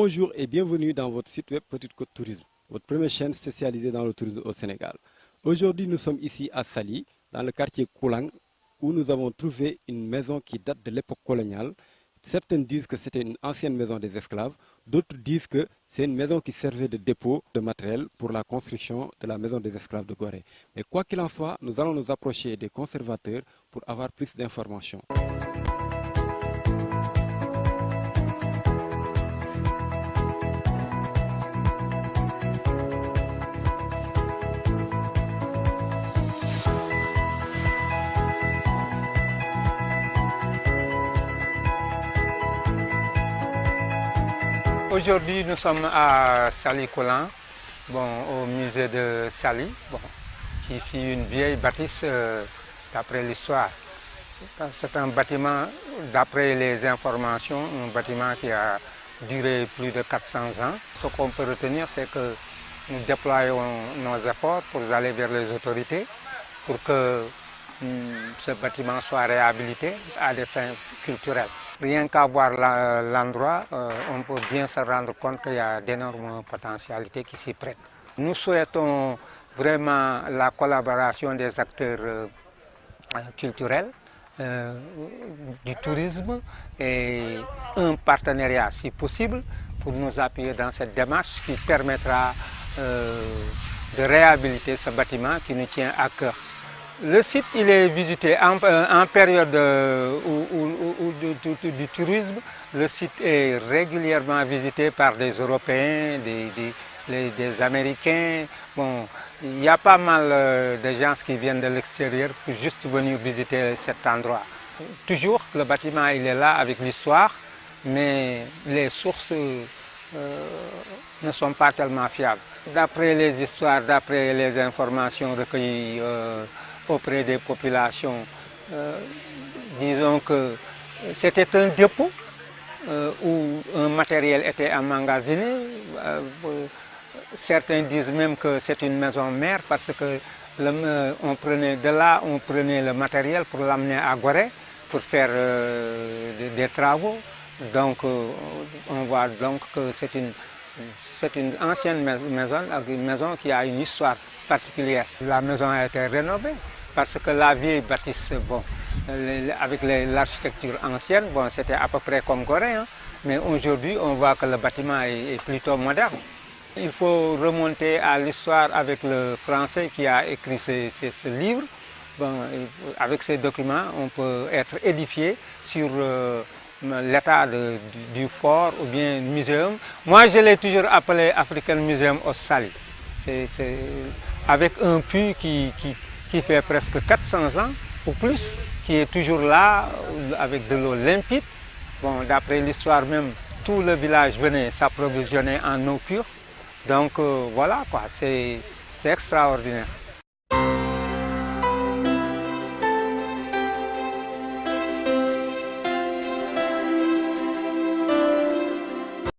Bonjour et bienvenue dans votre site web Petite Côte Tourisme, votre première chaîne spécialisée dans le tourisme au Sénégal. Aujourd'hui, nous sommes ici à Saly, dans le quartier Koulang, où nous avons trouvé une maison qui date de l'époque coloniale. Certains disent que c'était une ancienne maison des esclaves, d'autres disent que c'est une maison qui servait de dépôt de matériel pour la construction de la maison des esclaves de Gorée. Mais quoi qu'il en soit, nous allons nous approcher des conservateurs pour avoir plus d'informations. Aujourd'hui, nous sommes à Saly-Koulang, au musée de Saly, qui fut une vieille bâtisse d'après l'histoire. C'est un bâtiment, d'après les informations, un bâtiment qui a duré plus de 400 ans. Ce qu'on peut retenir, c'est que nous déployons nos efforts pour aller vers les autorités pour que ce bâtiment soit réhabilité à des fins culturelles. Rien qu'à voir l'endroit, on peut bien se rendre compte qu'il y a d'énormes potentialités qui s'y prêtent. Nous souhaitons vraiment la collaboration des acteurs culturels, du tourisme et un partenariat si possible pour nous appuyer dans cette démarche qui permettra de réhabiliter ce bâtiment qui nous tient à cœur. Le site il est visité en période du tourisme. Le site est régulièrement visité par des Européens, des Américains. Il y a pas mal de gens qui viennent de l'extérieur pour juste venir visiter cet endroit. Toujours, le bâtiment il est là avec l'histoire, mais les sources ne sont pas tellement fiables. D'après les histoires, d'après les informations recueillies auprès des populations, disons que c'était un dépôt où un matériel était emmagasiné. Certains disent même que c'est une maison mère parce que on prenait le matériel pour l'amener à Gorée pour faire des travaux. Donc on voit donc que c'est une ancienne maison, une maison qui a une histoire particulière. La maison a été rénovée parce que la vieille bâtisse, avec l'architecture ancienne, c'était à peu près comme Gorée, hein, mais aujourd'hui on voit que le bâtiment est plutôt moderne. Il faut remonter à l'histoire avec le Français qui a écrit ce livre. Avec ces documents, on peut être édifié sur l'état du fort ou bien muséum. Moi, je l'ai toujours appelé African Museum of Saly. C'est avec un puits qui fait presque 400 ans ou plus, qui est toujours là avec de l'eau limpide. D'après l'histoire même, tout le village venait s'approvisionner en eau pure. Donc voilà quoi, c'est extraordinaire.